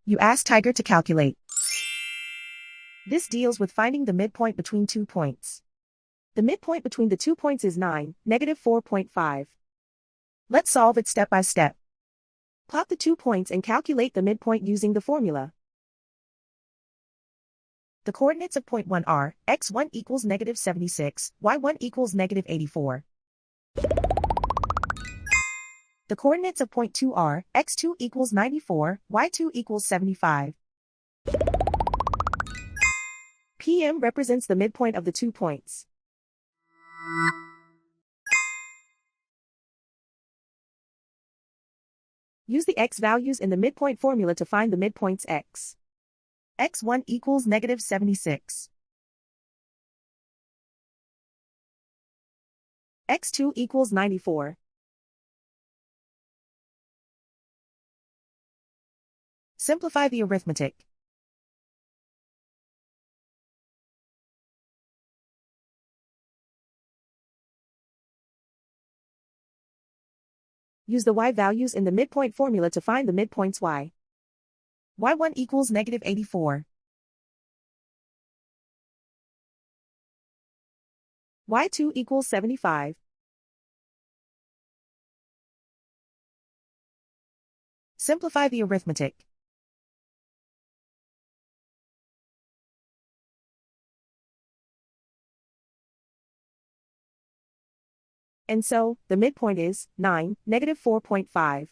You ask Tiger to calculate. This deals with finding the midpoint between 2 points. The midpoint between the 2 points is 9, -4.5. Let's solve it step by step. Plot the 2 points and calculate the midpoint using the formula. The coordinates of point 1 are, x1 equals -76, y1 equals -84. The coordinates of point 2 are, x2 equals 94, y2 equals 75. PM represents the midpoint of the 2 points. Use the x values in the midpoint formula to find the midpoints x. x1 equals -76. x2 equals 94. Simplify the arithmetic. Use the y values in the midpoint formula to find the midpoints y. y1 equals -84. y2 equals 75. Simplify the arithmetic. And so, the midpoint is 9, -4.5.